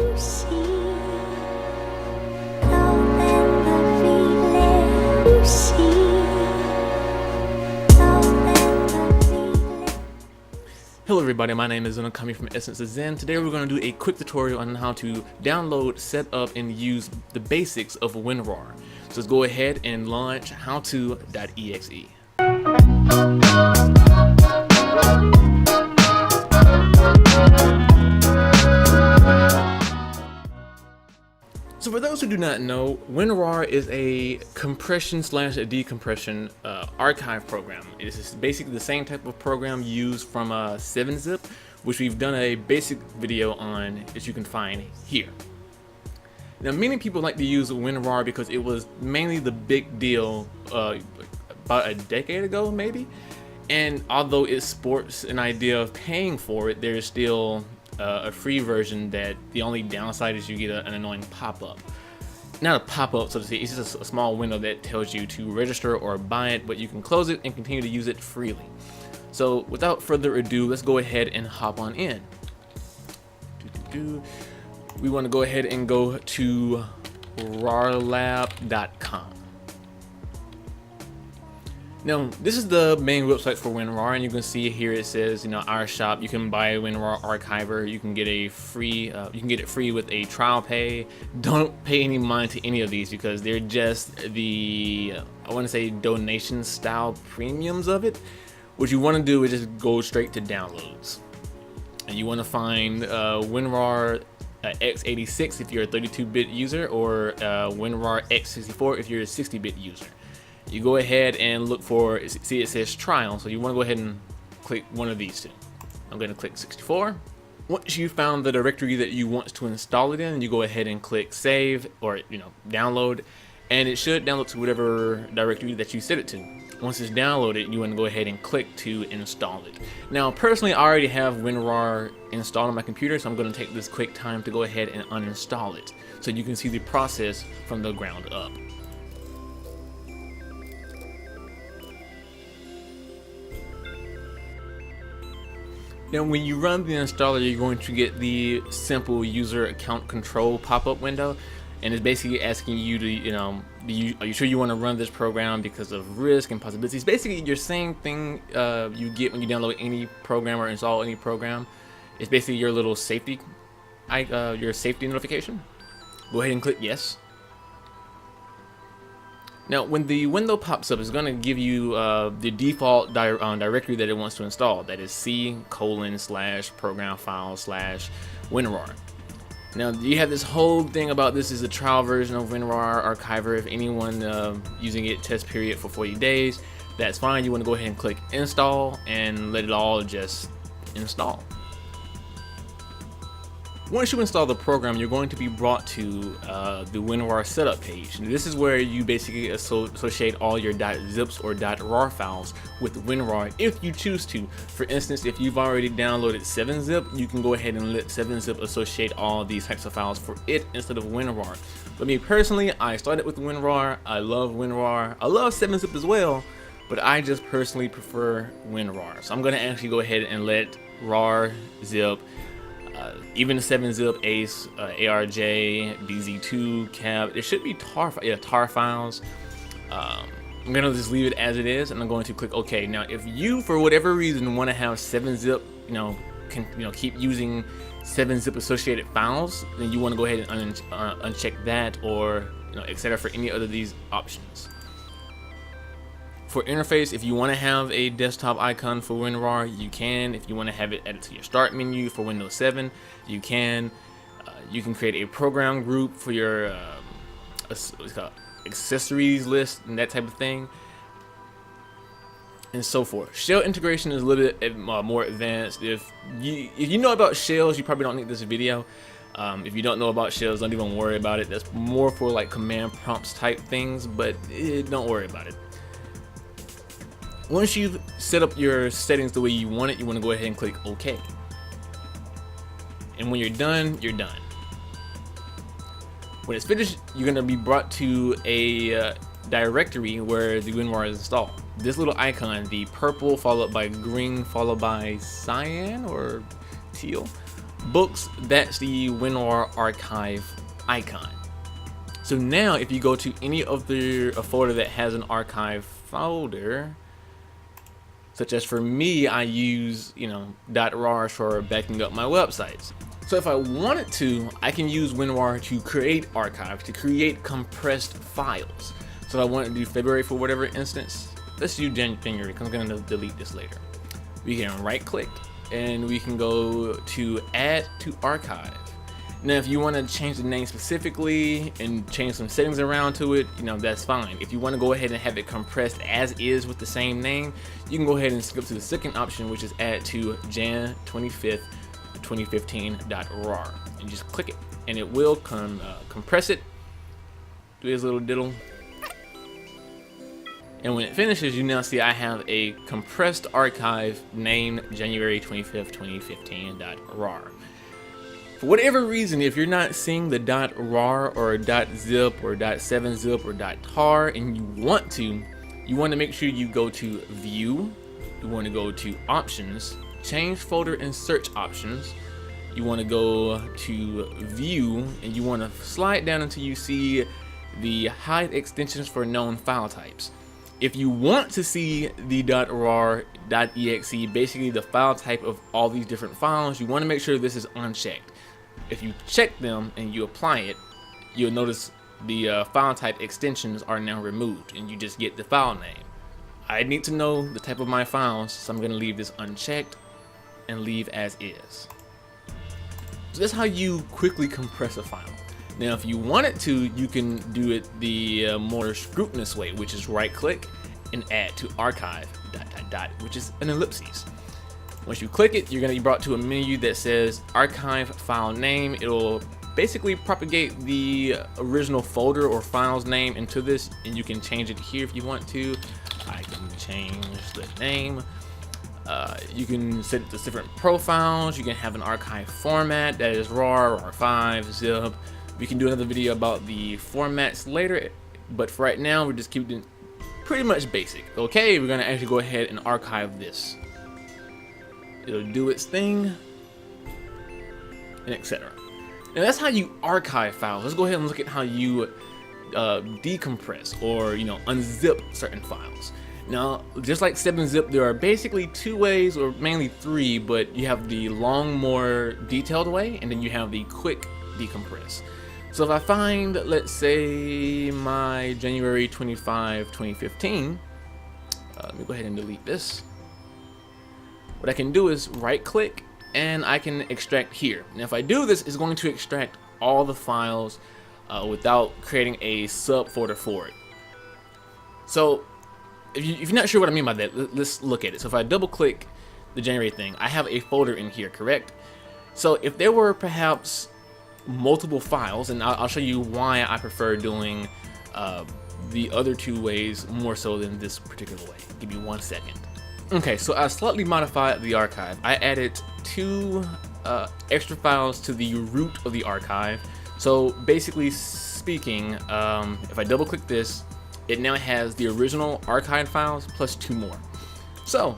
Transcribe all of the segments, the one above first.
Hello everybody, my name is Zen, coming from Essence of Zen. Today we're going to do a quick tutorial on how to download, set up, and use the basics of WinRar. So let's go ahead and launch How-To.exe. So for those who do not know, WinRar is a compression slash decompression archive program. It is basically the same type of program used from 7-zip, which we've done a basic video on, as you can find here. Now, many people like to use WinRar because it was mainly the big deal about a decade ago, maybe. And although it sports an idea of paying for it, there's still a free version that the only downside is you get an annoying pop-up. Not a pop-up, so to say, it's just a small window that tells you to register or buy it, but you can close it and continue to use it freely. So without further ado, let's go ahead and hop on in. We want to go ahead and go to rarlab.com. Now, this is the main website for WinRar, and you can see here it says, our shop. You can buy WinRar Archiver. You can get a free. You can get it free with a trial pay. Don't pay any mind to any of these because they're just the, I want to say, donation style premiums of it. What you want to do is just go straight to downloads, and you want to find WinRar x86 if you're a 32-bit user, or WinRar x64 if you're a 60-bit user. You go ahead and look for, see it says trial, so you want to go ahead and click one of these two. I'm going to click 64. Once you found the directory that you want to install it in, you go ahead and click save, or download, and it should download to whatever directory that you set it to. Once it's downloaded, you want to go ahead and click to install it. Now, personally, I already have WinRar installed on my computer, so I'm going to take this quick time to go ahead and uninstall it, so you can see the process from the ground up. Now, when you run the installer, you're going to get the simple user account control pop-up window, and it's basically asking you to, are you sure you want to run this program because of risk and possibilities? Basically, your same thing you get when you download any program or install any program. It's basically your little safety, your safety notification. Go ahead and click yes. Now, when the window pops up, it's going to give you the default directory that it wants to install. That is C:/program file/WinRar. Now, you have this whole thing about this is a trial version of WinRar Archiver. If anyone using it, test period for 40 days, that's fine. You want to go ahead and click install and let it all just install. Once you install the program, you're going to be brought to the WinRar setup page. And this is where you basically associate all your .zips or .rar files with WinRar if you choose to. For instance, if you've already downloaded 7-zip, you can go ahead and let 7-zip associate all these types of files for it instead of WinRar. But me personally, I started with WinRar. I love WinRar. I love 7-zip as well, but I just personally prefer WinRar. So I'm going to actually go ahead and let rar, zip, even 7-zip, ACE, ARJ, DZ2, CAB, it should be tar files. I'm gonna just leave it as it is, and I'm going to click OK. Now, if you, for whatever reason, want to have 7-zip, keep using 7-zip associated files, then you want to go ahead and uncheck that, or etc. for any other of these options. For interface, if you want to have a desktop icon for WinRar, you can. If you want to have it added to your start menu for Windows 7, you can. You can create a program group for your accessories list and that type of thing, and so forth. Shell integration is a little bit more advanced. If you know about shells, you probably don't need this video. If you don't know about shells, don't even worry about it. That's more for like command prompts type things, but don't worry about it. Once you've set up your settings the way you want it, you want to go ahead and click OK. And when you're done, you're done. When it's finished, you're going to be brought to a directory where the WinRar is installed. This little icon, the purple followed by green followed by cyan or teal books, that's the WinRar archive icon. So now if you go to any of a folder that has an archive folder, such as for me, I use, .rar for backing up my websites. So if I wanted to, I can use WinRar to create archives, to create compressed files. So if I wanted to do February for whatever instance, let's do January, because I'm going to delete this later. We can right click and we can go to add to archive. Now if you want to change the name specifically and change some settings around to it, that's fine. If you want to go ahead and have it compressed as is with the same name, you can go ahead and skip to the second option, which is add to Jan 25th 2015.rar, and just click it and it will compress it, do his little diddle, and when it finishes, you now see I have a compressed archive named January 25th 2015.rar. For whatever reason, if you're not seeing the .rar or .zip or .7zip or .tar and you want to make sure you go to View, you want to go to Options, Change Folder and Search Options, you want to go to View, and you want to slide down until you see the Hide Extensions for Known File Types. If you want to see the .rar.exe, basically the file type of all these different files, you want to make sure this is unchecked. If you check them and you apply it, you'll notice the file type extensions are now removed and you just get the file name. I need to know the type of my files, so I'm going to leave this unchecked and leave as is. So that's how you quickly compress a file. Now if you wanted to, you can do it the more scrutinous way, which is right click and add to archive ... which is an ellipses. Once you click it, you're going to be brought to a menu that says archive file name. It'll basically propagate the original folder or file's name into this, and you can change it here if you want to. I can change the name. You can set it to different profiles. You can have an archive format that is RAR, RAR5, zip. We can do another video about the formats later, but for right now, we're just keeping it pretty much basic. Okay, we're gonna actually go ahead and archive this. It'll do its thing, and etc. Now that's how you archive files. Let's go ahead and look at how you decompress or unzip certain files. Now, just like 7-zip, there are basically two ways, or mainly three, but you have the long, more detailed way, and then you have the quick decompress. So if I find, let's say, my January 25, 2015, let me go ahead and delete this. What I can do is right click and I can extract here. Now if I do this, it's going to extract all the files without creating a subfolder for it. So if you're not sure what I mean by that, let's look at it. So if I double click the January thing, I have a folder in here, correct? So if there were perhaps multiple files, and I'll show you why I prefer doing the other two ways more so than this particular way. Give me 1 second. Okay, so I slightly modified the archive. I added 2 extra files to the root of the archive. So basically speaking, if I double click this, it now has the original archive files plus 2 more. So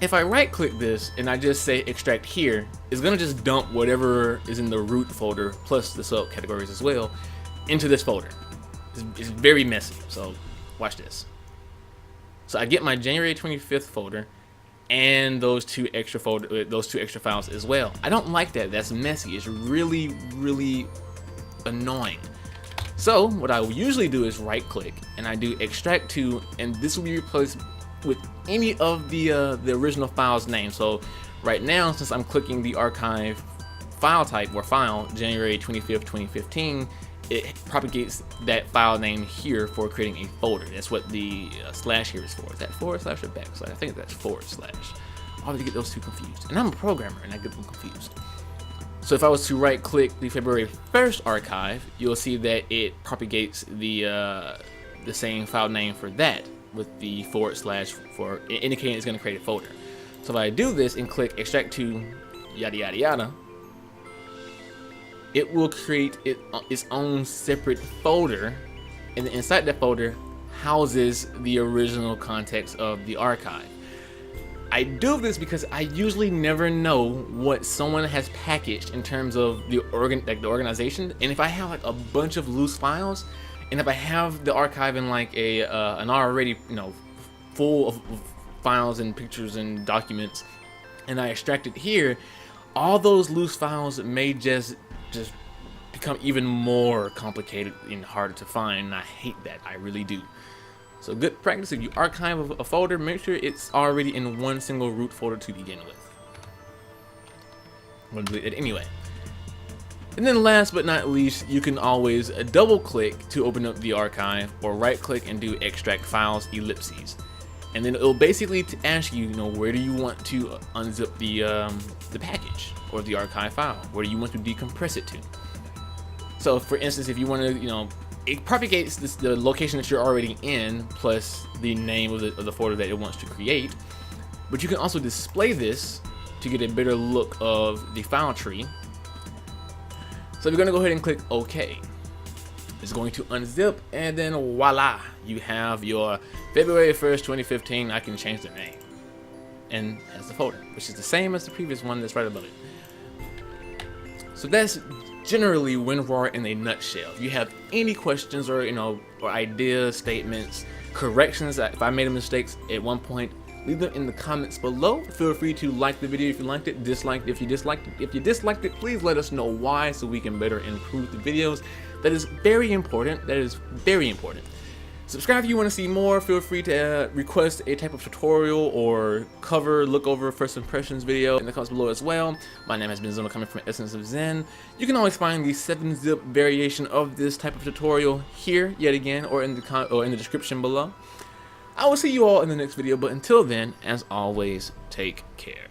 if I right click this and I just say extract here, it's gonna just dump whatever is in the root folder plus the subcategories as well into this folder. It's very messy, so watch this. So I get my January 25th folder and those two extra files as well. I don't like that. That's messy. It's really, really annoying. So what I usually do is right click and I do extract to, and this will be replaced with any of the original file's name. So right now, since I'm clicking the archive file type or file January 25th 2015, it propagates that file name here for creating a folder. That's what the slash here is for. Is that forward slash or backslash? I think that's forward slash. I always get those two confused, and I'm a programmer and I get them confused. So if I was to right click the February 1st archive, you'll see that it propagates the same file name for that with the forward slash for indicating it's going to create a folder. So if I do this and click extract to yada yada yada, it will create its own separate folder, and then inside that folder houses the original context of the archive. I do this because I usually never know what someone has packaged in terms of the organization, and if I have like a bunch of loose files, and if I have the archive in like an already full of files and pictures and documents, and I extract it here, all those loose files may just become even more complicated and harder to find, and I hate that. I really do. So good practice, if you archive a folder, make sure it's already in one single root folder to begin with. I'm gonna delete it anyway. And then last but not least, you can always double click to open up the archive, or right click and do extract files ellipses. And then it'll basically ask you, where do you want to unzip the package or the archive file? Where do you want to decompress it to? So for instance, if you want to, it propagates the location that you're already in plus the name of the folder that it wants to create. But you can also display this to get a better look of the file tree. So we're going to go ahead and click OK. It's going to unzip, and then voila, you have your February 1st, 2015. I can change the name and as the folder, which is the same as the previous one that's right above it. So that's generally WinRAR in a nutshell. If you have any questions or or ideas, statements, corrections, if I made mistakes at one point, leave them in the comments below. Feel free to like the video if you liked it, dislike it if you disliked it. If you disliked it, please let us know why so we can better improve the videos. That is very important. That is very important. Subscribe if you want to see more. Feel free to request a type of tutorial or look over first impressions video in the comments below as well. My name has been Zono, coming from Essence of Zen. You can always find the 7-zip variation of this type of tutorial here yet again, or in the description below. I will see you all in the next video, but until then, as always, take care.